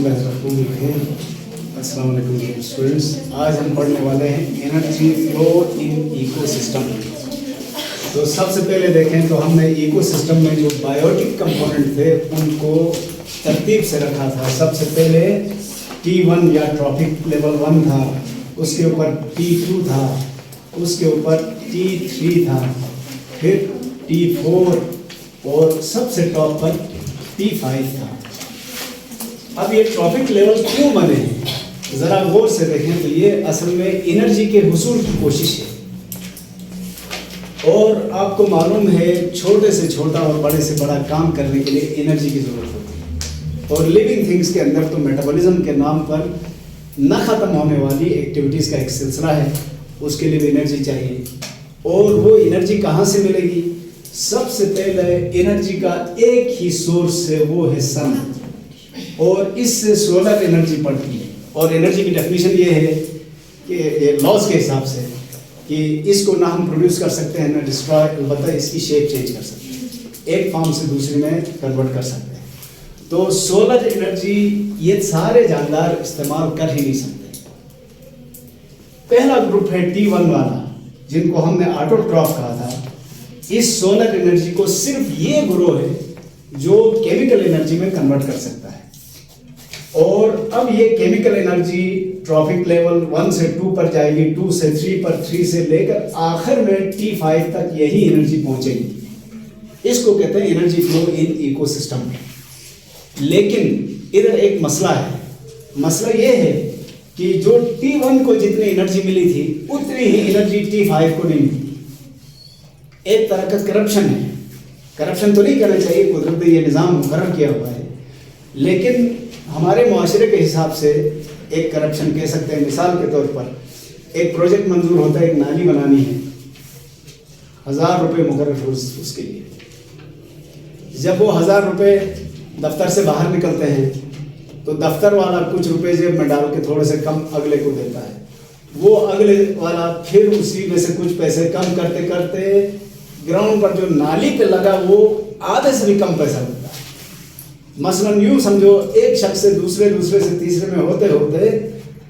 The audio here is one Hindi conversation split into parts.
अस्सलाम वालेकुम स्टूडेंट्स, आज हम पढ़ने वाले हैं एनर्जी फ्लो इन इकोसिस्टम। तो सबसे पहले देखें तो हमने इकोसिस्टम में जो बायोटिक कंपोनेंट थे उनको तरतीब से रखा था। सबसे पहले T1 या ट्रॉपिक लेवल 1 था, उसके ऊपर T2 था, उसके ऊपर T3 था, फिर T4 और सबसे टॉप पर T5 था। अब ये ट्रॉपिक लेवल क्यों बने हैं, ज़रा गौर से देखें तो ये असल में एनर्जी के हुसूल की कोशिश है। और आपको मालूम है छोटे से छोटा और बड़े से बड़ा काम करने के लिए एनर्जी की ज़रूरत होती है। और लिविंग थिंग्स के अंदर तो मेटाबॉलिज्म के नाम पर न ख़त्म होने वाली एक्टिविटीज़ का एक सिलसिला है, उसके लिए भी एनर्जी चाहिए। और वो एनर्जी कहाँ से मिलेगी? सबसे पहले एनर्जी का एक ही सोर्स है, वो है सन, और इससे सोलर एनर्जी पड़ती है। और एनर्जी की डेफिनेशन ये है कि लॉज के हिसाब से कि इसको ना हम प्रोड्यूस कर सकते हैं ना डिस्ट्रॉय, अलबत्ता इसकी शेप चेंज कर सकते हैं, एक फॉर्म से दूसरे में कन्वर्ट कर सकते हैं। तो सोलर एनर्जी ये सारे जानदार इस्तेमाल कर ही नहीं सकते। पहला ग्रुप है T1 वाला, जिनको हमने ऑटोट्रॉफ कहा था। इस सोलर एनर्जी को सिर्फ ये ग्रोह है जो केमिकल एनर्जी में कन्वर्ट कर सकता है। और अब ये केमिकल एनर्जी ट्रॉपिक लेवल 1 से 2 पर जाएगी, 2 से 3 पर, 3 से लेकर आखिर में T5 तक यही एनर्जी पहुंचेगी। इसको कहते हैं एनर्जी फ्लो इन इकोसिस्टम। लेकिन इधर एक मसला है। मसला ये है कि जो T1 को जितनी एनर्जी मिली थी उतनी ही एनर्जी T5 को नहीं मिली। एक तरह का करप्शन है। करप्शन तो नहीं करना चाहिए, कुदरत ने ये निज़ाम मुकर्रर किया हुआ है, लेकिन हमारे मुआशरे के हिसाब से एक करप्शन कह सकते हैं। मिसाल के तौर पर एक प्रोजेक्ट मंजूर होता है, एक नाली बनानी है, 1000 रुपये मुकर्रर उसके लिए। जब वो 1000 रुपये दफ्तर से बाहर निकलते हैं तो दफ्तर वाला कुछ रुपए जेब में डाल के थोड़े से कम अगले को देता है। वो अगले वाला फिर उसी में से कुछ पैसे कम करते करते ग्राउंड पर जो नाली पे लगा वो आधे से भी कम पैसा लगता है। मसलन यूँ समझो, एक शख्स से दूसरे, दूसरे से तीसरे में होते होते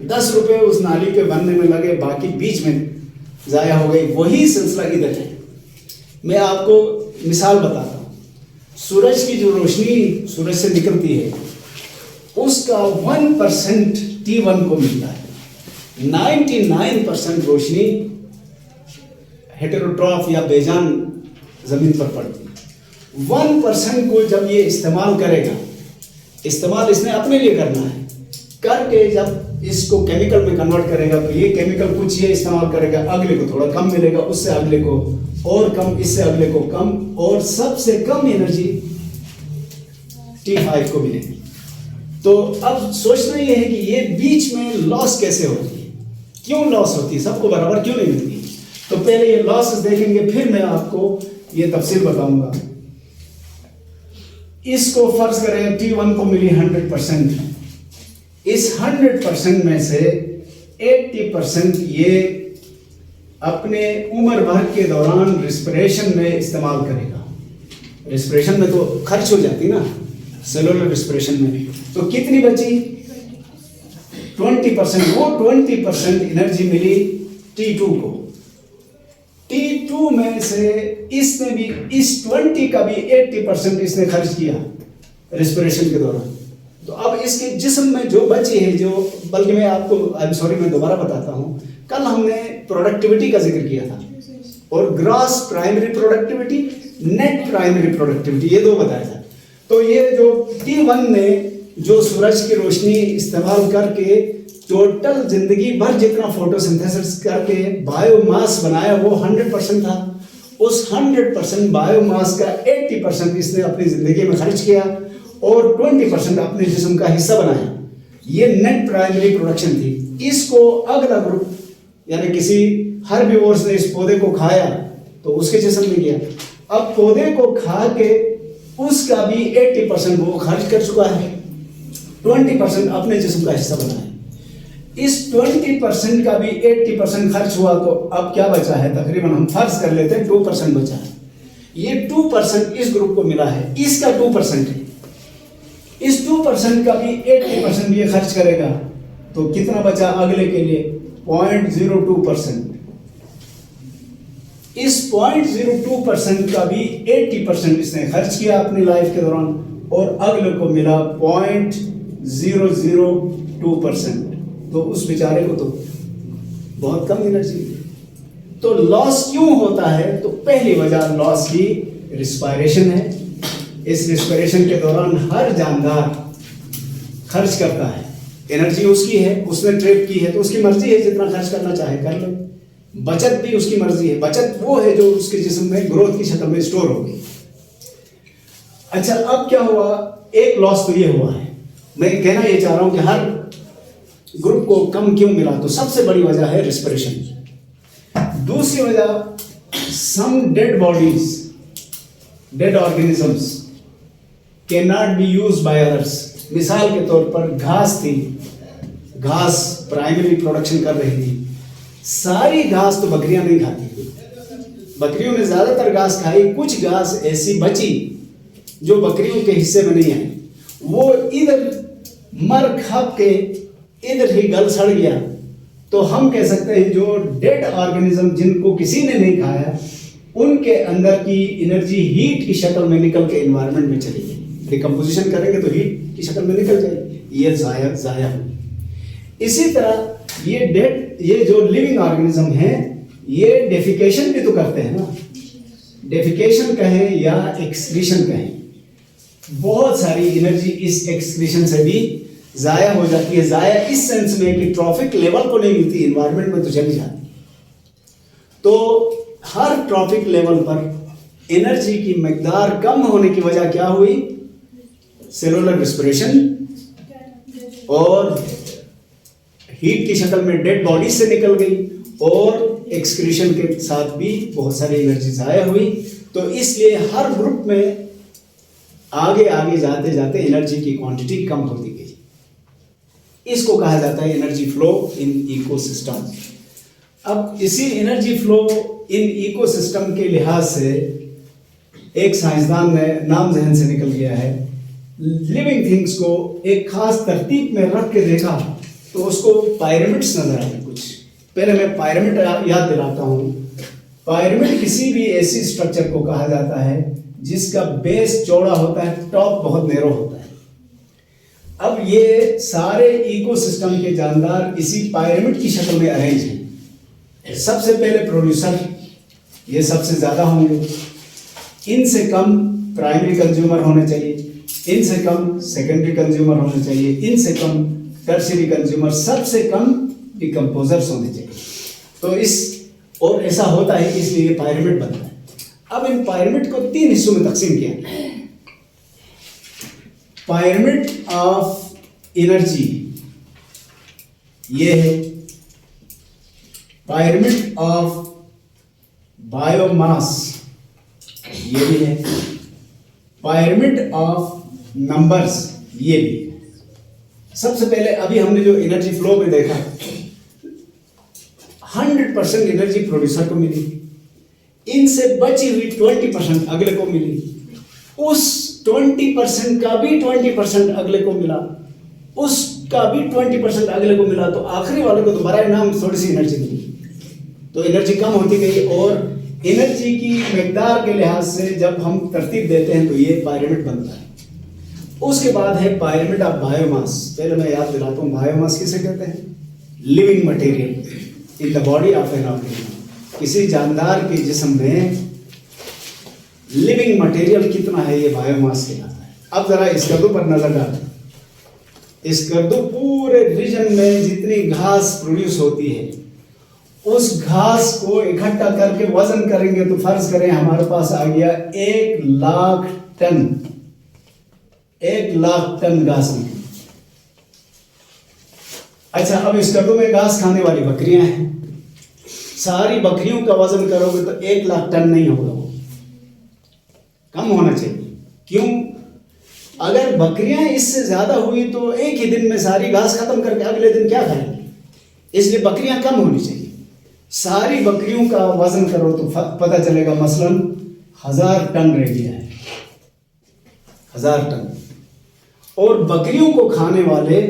10 रुपये उस नाली के बनने में लगे, बाकी बीच में ज़ाया हो गई। वही सिलसिला इधर है। मैं आपको मिसाल बताता हूँ। सूरज की जो रोशनी सूरज से निकलती है उसका 1% T1 को मिलता है। 99% रोशनी हेटेरोट्रॉफ या बेजान ज़मीन पर पड़ती है। 1% को जब ये इस्तेमाल करेगा, इस्तेमाल इसने अपने लिए करना है, करके जब इसको केमिकल में कन्वर्ट करेगा तो ये केमिकल कुछ ये इस्तेमाल करेगा, अगले को थोड़ा कम मिलेगा, उससे अगले को और कम, इससे अगले को कम, और सबसे कम एनर्जी T5 को मिलेगी। तो अब सोचना ये है कि ये बीच में लॉस कैसे होती है, क्यों लॉस होती है, सबको बराबर क्यों नहीं मिलती। तो पहले ये लॉसेस देखेंगे, फिर मैं आपको ये तफसील बताऊंगा। इसको फर्ज करें T1 को मिली 100%। इस 100% में से 80% ये अपने उम्र भर के दौरान रिस्पिरेशन में इस्तेमाल करेगा। रिस्पिरेशन में तो खर्च हो जाती ना, सेलुलर रिस्पिरेशन में। तो कितनी बची? 20%। वो 20% एनर्जी मिली T2 को। T2 में से इसने भी इस 20 का भी 80% इसने खर्च किया रिस्पिरेशन के दौरान। तो अब इसके जिस्म में जो बची है, जो, बल्कि मैं आपको मैं दोबारा बताता हूँ। कल हमने प्रोडक्टिविटी का जिक्र किया था, और gross primary productivity, net primary productivity, ये दो बताया था। तो ये जो T1 ने जो सूरज की रोशनी इस्तेमाल करके टोटल जिंदगी भर जितना फोटोसिंथेसिस करके बायोमास बनाया वो 100% था। उस 100% बायोमास का 80% इसने अपनी जिंदगी में खर्च किया और 20% अपने जिस्म का हिस्सा बनाया। ये नेट प्राइमरी प्रोडक्शन थी। इसको अगला ग्रुप यानी किसी हर्बिवोर्स ने इस पौधे को खाया तो उसके जिस्म में गया। अब पौधे को खा के उसका भी 80% वो खर्च कर चुका है, 20% अपने जिस्म का हिस्सा बनाया। इस 20% का भी 80% खर्च हुआ, तो अब क्या बचा है? तकरीबन हम फर्ज कर लेते हैं 2% बचा है। ये 2% इस ग्रुप को मिला है, इसका 2% है। इस 2% का भी 80% ये खर्च करेगा तो कितना बचा अगले के लिए? 0.02%। इस 0.02% का भी 80% इसने खर्च किया अपनी लाइफ के दौरान और अगले को मिला 0.002%। तो उस बेचारे को तो बहुत कम एनर्जी। तो लॉस क्यों होता है? तो पहली वजह लॉस की रिस्पायरेशन है। इस रिस्पायरेशन के दौरान हर जानदार खर्च करता है, एनर्जी उसकी है, उसने ट्रेप की है तो उसकी मर्जी है, जितना खर्च करना चाहे कर लो। बचत भी उसकी मर्जी है, बचत वो है जो उसके जिस्म में ग्रोथ की शक्ल में स्टोर होगी। अच्छा, अब क्या हुआ? एक लॉस तो ये हुआ है, मैं कहना ये चाह रहा हूं कि हर ग्रुप को कम क्यों मिला? तो सबसे बड़ी वजह है रिस्पिरेशन। दूसरी वजह, some dead bodies, dead organisms can not be use by others. मिसाल के तौर पर घास थी, घास प्राइमरी प्रोडक्शन कर रही थी, सारी घास तो बकरियां नहीं खाती, बकरियों ने ज्यादातर घास खाई, कुछ घास ऐसी बची जो बकरियों के हिस्से में नहीं आई, वो इधर मर खप के इधर ही गल सड़ गया। तो हम कह सकते हैं जो डेड ऑर्गेनिज्म जिनको किसी ने नहीं खाया, उनके अंदर की एनर्जी हीट की शक्ल में निकल के एनवायरनमेंट में चली गई। डिकम्पोजिशन करेंगे तो हीट की शक्ल में निकल जाएगी, ये जाया हुई। इसी तरह ये जो लिविंग ऑर्गेनिज्म है, ये डेफिकेशन भी तो करते हैं ना, डेफिकेशन कहें या एक्सक्रीशन कहें, बहुत सारी एनर्जी इस एक्सक्रीशन से भी जाया हो जाती है। जाया इस सेंस में कि ट्रॉफिक लेवल को नहीं मिलती, एनवायरनमेंट में तो चली जाती। तो हर ट्रॉफिक लेवल पर एनर्जी की मकदार कम होने की वजह क्या हुई? सेलुलर रिस्पिरेशन और हीट की शक्ल में डेड बॉडी से निकल गई, और एक्सक्रीशन के साथ भी बहुत सारी एनर्जी जाया हुई। तो इसलिए हर ग्रुप में आगे आगे जाते जाते एनर्जी की क्वांटिटी कम होती गई। इसको कहा जाता है एनर्जी फ्लो इन इकोसिस्टम। अब इसी एनर्जी फ्लो इन इकोसिस्टम के लिहाज से एक साइंसदान ने नाम जहन से निकल गया है, लिविंग थिंग्स को एक खास तरतीब में रख के देखा तो उसको पायरामिड्स नजर आए कुछ। पहले मैं पायरामिड याद दिलाता हूँ। पायरामिड किसी भी ऐसी स्ट्रक्चर को कहा जाता है जिसका बेस चौड़ा होता है, टॉप बहुत नैरो होता है। अब ये सारे इकोसिस्टम के जानदार इसी पिरामिड की शक्ल में अरेंज हैं। सबसे पहले प्रोड्यूसर, ये सबसे ज्यादा होंगे, इनसे कम प्राइमरी कंज्यूमर होने चाहिए, इनसे कम सेकेंडरी कंज्यूमर होने चाहिए, इनसे कम टर्शियरी कंज्यूमर, सबसे कम डिकम्पोजर्स होने चाहिए। तो और ऐसा होता है इसलिए ये पिरामिड बनता है। अब इन पिरामिड को 3 हिस्सों में तकसीम किया। पिरामिड ऑफ एनर्जी ये है, पिरामिड ऑफ बायोमास ये भी है, पिरामिड ऑफ नंबर्स ये भी है। सबसे पहले अभी हमने जो एनर्जी फ्लो में देखा, 100% एनर्जी प्रोड्यूसर को मिली, इनसे बची हुई 20% अगले को मिली, उस 20% का भी 20% अगले को मिला, उसका भी 20% अगले को मिला, तो आखिरी वाले को तो बराए नाम थोड़ी सी एनर्जी मिली। तो एनर्जी कम होती गई, और एनर्जी की मकदार के लिहाज से जब हम तरतीब देते हैं तो ये पिरामिड बनता है। उसके बाद है पिरामिड ऑफ बायोमास। पहले मैं याद दिलाता हूँ, बायोमास किसे कहते हैं? Living material in the body of an organism. किसी जानदार के जिस्म में लिविंग मटेरियल कितना है, ये बायोमास कहलाता है। अब जरा इस गर्दू पर नजर डालें। इस गर्दू पूरे रीजन में जितनी घास प्रोड्यूस होती है, उस घास को इकट्ठा करके वजन करेंगे तो फर्ज करें हमारे पास आ गया 1,00,000 टन। 1,00,000 टन घास निकली। अच्छा, अब इस गर्दू में घास खाने वाली बकरियां हैं, सारी बकरियों का वजन करोगे तो 1,00,000 टन नहीं होगा, वो कम होना चाहिए। क्यों? अगर बकरियां इससे ज्यादा हुई तो एक ही दिन में सारी घास खत्म करके अगले दिन क्या खाएंगे? इसलिए बकरियां कम होनी चाहिए। सारी बकरियों का वजन करो तो पता चलेगा मसलन 1000 टन रह गया है, 1000 टन। और बकरियों को खाने वाले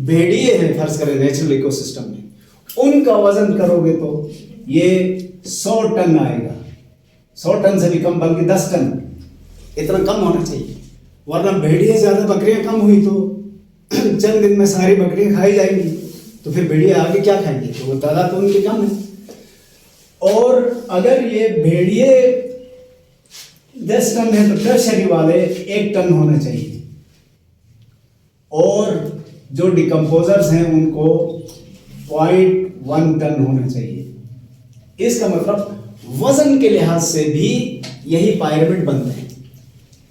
भेड़िए हैं, फर्ज करें नेचुरल इकोसिस्टम में, उनका वजन करोगे तो ये 100 टन आएगा। 100 टन से भी कम, बल्कि 10 टन, इतना कम होना चाहिए। वरना भेड़िए ज्यादा, बकरियां कम हुई तो चंद दिन में सारी बकरियां खाई जाएंगी, तो फिर भेड़िए आगे क्या खाएंगे? तो वो तादाद तो उनकी कम है। और अगर ये भेड़िए 10 टन है तो टर्शरी वाले 1 टन होना चाहिए, और जो डिकम्पोजर्स हैं उनको 0.1 टन होना चाहिए। इसका मतलब वजन के लिहाज से भी यही पायरामिड बनते हैं।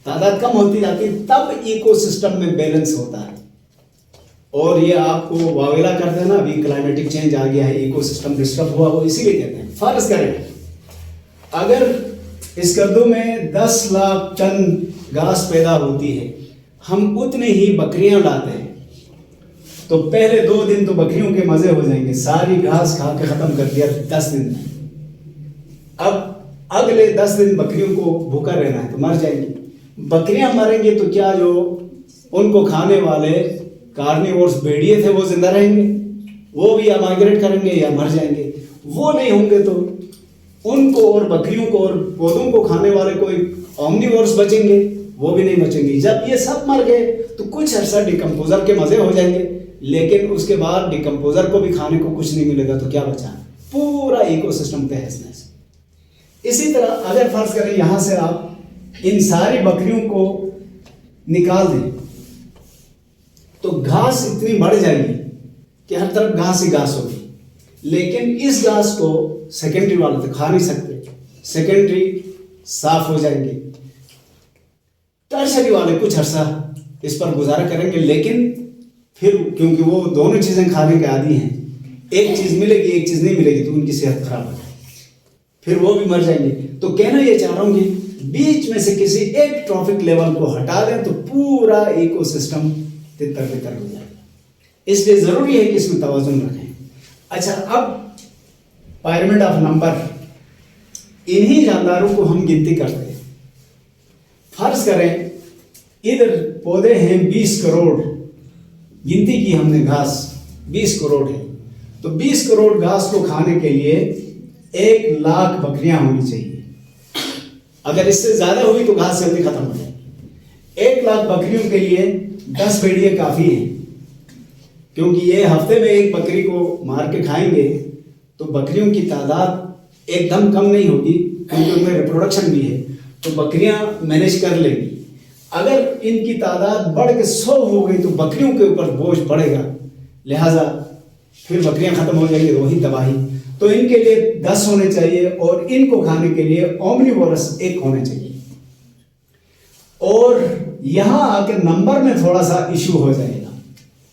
तादाद कम होती जाती है तब इकोसिस्टम में बैलेंस होता है। और ये आपको वावेला करते हैं ना, अभी क्लाइमेटिक चेंज आ गया है, इकोसिस्टम डिस्टर्ब हुआ, वो इसीलिए कहते हैं। फर्ज करें अगर इस कद्दू में 10 लाख टन घास पैदा होती है, हम उतने ही बकरियां लाते हैं, तो पहले 2 दिन तो बकरियों के मजे हो जाएंगे, सारी घास खा के खत्म कर दिया 10 दिन में। अब अगले 10 दिन बकरियों को भूखा रहना है तो मर जाएंगी। बकरियां मरेंगी तो क्या जो उनको खाने वाले कार्निवोर्स भेड़िए थे वो जिंदा रहेंगे? वो भी या माइग्रेट करेंगे या मर जाएंगे। वो नहीं होंगे तो उनको और बकरियों को और पौधों को खाने वाले कोई ऑमनिवोर्स बचेंगे? वो भी नहीं बचेंगे। जब ये सब मर गए तो कुछ अर्सा डिकम्पोजर के मजे हो जाएंगे, लेकिन उसके बाद डिकम्पोजर को भी खाने को कुछ नहीं मिलेगा, तो क्या बचा? पूरा इकोसिस्टम तहस-नहस। इसी तरह अगर फर्ज करें यहां से आप इन सारी बकरियों को निकाल दें तो घास इतनी बढ़ जाएगी कि हर तरफ घास ही घास होगी, लेकिन इस घास को सेकेंडरी वाले तो खा नहीं सकते, सेकेंडरी साफ हो जाएंगे। टर्शरी वाले कुछ अर्सा इस पर गुजारा करेंगे, लेकिन फिर क्योंकि वो दोनों चीजें खाने के आदी हैं, एक चीज मिलेगी एक चीज नहीं मिलेगी तो उनकी सेहत खराब हो जाएगी, फिर वो भी मर जाएंगे। तो कहना ये चाह रहा हूं कि बीच में से किसी एक ट्रॉफिक लेवल को हटा दें तो पूरा इकोसिस्टम तितर-बितर हो जाएगा। इसलिए जरूरी है कि इसमें तवाज़ुन रखें। अच्छा, अब पायरामिड ऑफ नंबर, इन्हीं जानदारों को हम गिनती करते हैं। फर्ज करें इधर पौधे हैं 20 करोड़, गिनती की हमने घास 20 करोड़ है, तो 20 करोड़ घास को खाने के लिए 1 लाख बकरियां होनी चाहिए। अगर इससे ज्यादा हुई तो घास जल्दी खत्म हो जाएगी। 1 लाख बकरियों के लिए 10 भेड़िए काफी हैं, क्योंकि ये हफ्ते में एक बकरी को मार के खाएंगे तो बकरियों की तादाद एकदम कम नहीं होगी, क्योंकि उनमें रिप्रोडक्शन भी है, तो बकरियां मैनेज कर लेंगी। अगर इनकी तादाद बढ़ के 100 हो गई तो बकरियों के ऊपर बोझ बढ़ेगा, लिहाजा फिर बकरियां खत्म हो जाएंगी, वही तबाही। तो इनके लिए 10 होने चाहिए और इनको खाने के लिए ओमनिवोरस 1 होने चाहिए। और यहां आकर नंबर में थोड़ा सा इशू हो जाएगा।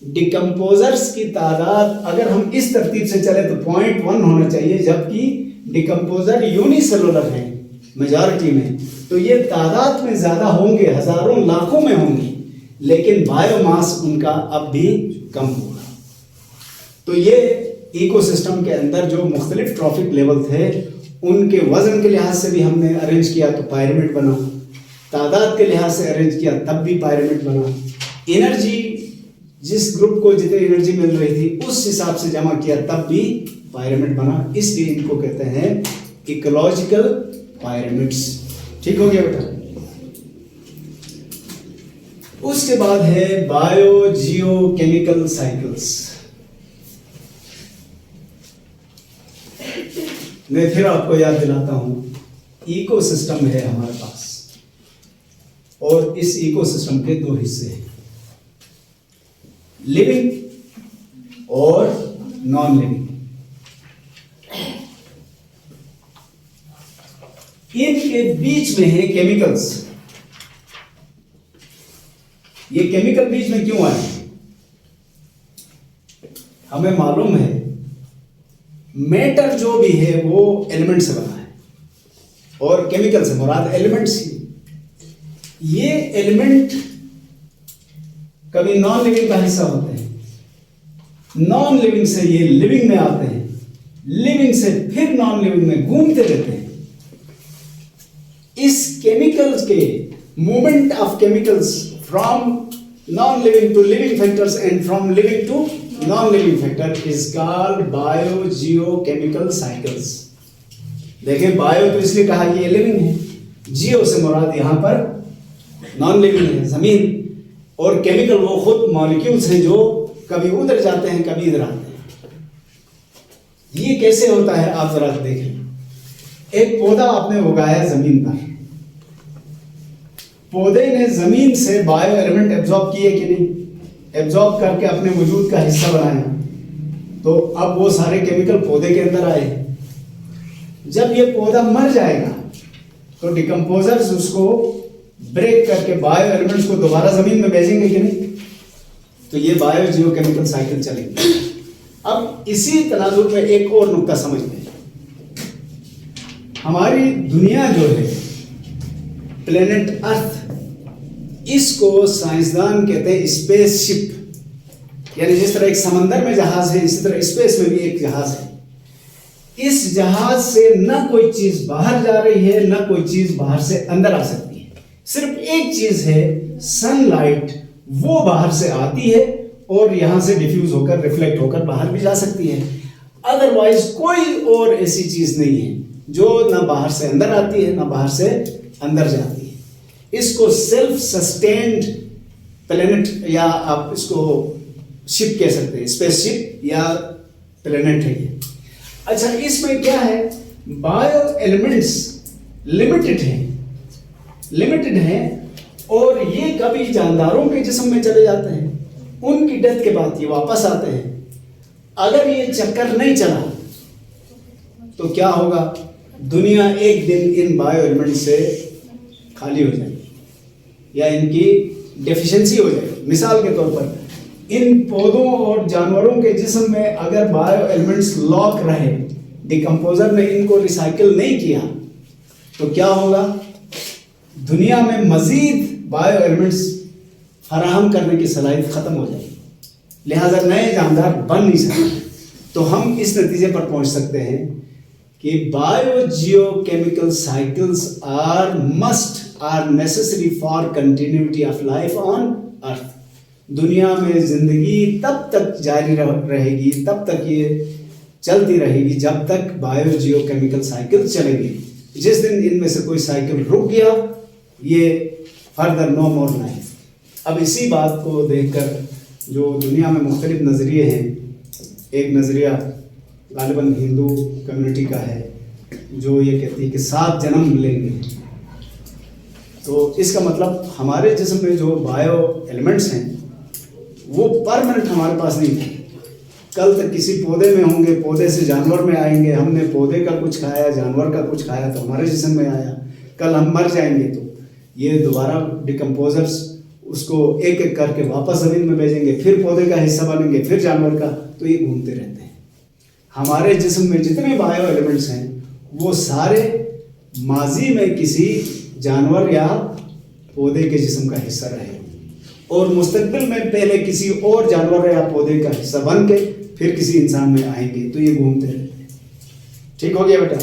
डिकम्पोजर्स की तादाद अगर हम इस तरतीब से चले तो 0.1 होना चाहिए, जबकि डिकम्पोजर यूनिसेलुलर है मेजॉरिटी में, तो ये तादाद में ज्यादा होंगे, हजारों लाखों में होंगे, लेकिन बायोमास उनका अब भी कम होगा। तो ये इकोसिस्टम के अंदर जो मुख्तलिफ ट्रॉफिक लेवल थे उनके वजन के लिहाज से भी हमने अरेंज किया तो पायरामिड बना, तादाद के लिहाज से अरेंज किया तब भी पायरामिड बना, एनर्जी जिस ग्रुप को जितनी एनर्जी मिल रही थी उस हिसाब से जमा किया तब भी पायरामिड बना। इसलिए इनको कहते हैं इकोलॉजिकल पायरामिड्स। ठीक हो गया बेटा? उसके बाद है बायो जियो केमिकल साइकिल्स। मैं फिर आपको याद दिलाता हूं, इकोसिस्टम है हमारे पास और इस इकोसिस्टम के 2 हिस्से हैं, लिविंग और नॉन लिविंग। इनके बीच में है केमिकल्स। ये केमिकल बीच में क्यों आए? हमें मालूम है मैटर जो भी है वो एलिमेंट से बना है और केमिकल से मुराद एलिमेंट्स ही। ये एलिमेंट कभी नॉन लिविंग का हिस्सा होते हैं, नॉन लिविंग से ये लिविंग में आते हैं, लिविंग से फिर नॉन लिविंग में घूमते रहते हैं। इस केमिकल्स के movement of chemicals from non-living to living factors and from living to non-living factor is called biogeochemical cycles. देखिए बायो तो इसलिए कहा कि ये लिविंग है, जियो से मुराद यहाँ पर नॉन लिविंग है जमीन, और केमिकल वो खुद मॉलिक्यूल्स हैं जो कभी उधर जाते हैं कभी इधर आते हैं। ये कैसे होता है आप जरा देखें। एक पौधा आपने उगाया जमीन पर, पौधे ने जमीन से बायो एलिमेंट एब्जॉर्ब किए कि नहीं, एब्जॉर्ब करके अपने वजूद का हिस्सा बनाया, तो अब वो सारे केमिकल पौधे के अंदर आए। जब ये पौधा मर जाएगा तो डिकम्पोजर्स उसको ब्रेक करके बायो एलिमेंट्स को दोबारा जमीन में भेजेंगे कि नहीं, तो ये बायो जियोकेमिकल साइकिल चलेगी। अब इसी तनाजुर में एक और नुक्ता समझ लें। हमारी दुनिया जो है प्लेनेट अर्थ, इसको साइंसदान कहते हैं स्पेसशिप, यानी जिस तरह एक समंदर में जहाज है इसी तरह स्पेस में भी एक जहाज है। इस जहाज से ना कोई चीज बाहर जा रही है ना कोई चीज बाहर से अंदर आ सकती है, सिर्फ एक चीज है सनलाइट, वो बाहर से आती है और यहां से डिफ्यूज होकर रिफ्लेक्ट होकर बाहर भी जा सकती है। अदरवाइज कोई और ऐसी चीज नहीं है जो ना बाहर से अंदर आती है ना बाहर से अंदर जाती है। इसको सेल्फ सस्टेन्ड प्लेनेट या आप इसको शिप कह सकते हैं, स्पेसशिप या प्लेनेट है ये। अच्छा, इसमें क्या है, बायो एलिमेंट्स लिमिटेड हैं और ये कभी जानदारों के जिस्म में चले जाते हैं, उनकी डेथ के बाद ये वापस आते हैं। अगर ये चक्कर नहीं चला तो क्या होगा, दुनिया एक दिन इन बायो एलिमेंट से खाली हो जाएगी या इनकी डेफिशिएंसी हो जाएगी। मिसाल के तौर पर इन पौधों और जानवरों के जिस्म में अगर बायो एलिमेंट्स लॉक रहे, डिकम्पोजर ने इनको रिसाइकिल नहीं किया, तो क्या होगा, दुनिया में मजीद बायो एलिमेंट्स फराहम करने की सलाहियत खत्म हो जाएगी, लिहाजा नए जानदार बन नहीं सकते। तो हम इस नतीजे पर पहुंच सकते हैं कि biogeochemical cycles are necessary for continuity of life on earth. दुनिया में जिंदगी तब तक जारी रहेगी, तब तक ये चलती रहेगी जब तक बायो जियोकेमिकल साइकिल चलेगी। जिस दिन इनमें से कोई साइकिल रुक गया, ये फर्दर नो मोर लाइफ। अब इसी बात को देखकर जो दुनिया में मुख्तलिफ नज़रिए हैं, एक नज़रिया गालिबन हिंदू कम्युनिटी का है जो ये कहती है कि 7 जन्म मिलेंगे। तो इसका मतलब हमारे जिस्म में जो बायो एलिमेंट्स हैं वो परमानेंट हमारे पास नहीं है। कल तक किसी पौधे में होंगे, पौधे से जानवर में आएंगे, हमने पौधे का कुछ खाया, जानवर का कुछ खाया तो हमारे जिस्म में आया। कल हम मर जाएंगे तो ये दोबारा डिकम्पोजर्स उसको एक एक करके वापस ज़मीन में भेजेंगे, फिर पौधे का हिस्सा बनेंगे, फिर जानवर का, तो ये घूमते रहते हैं। हमारे जिस्म में जितने बायो एलिमेंट्स हैं वो सारे माजी में किसी जानवर या पौधे के जिस्म का हिस्सा रहे और मुस्तकबिल में पहले किसी और जानवर या पौधे का हिस्सा बन के फिर किसी इंसान में आएंगे, तो ये घूमते रहते हैं। ठीक हो गया बेटा?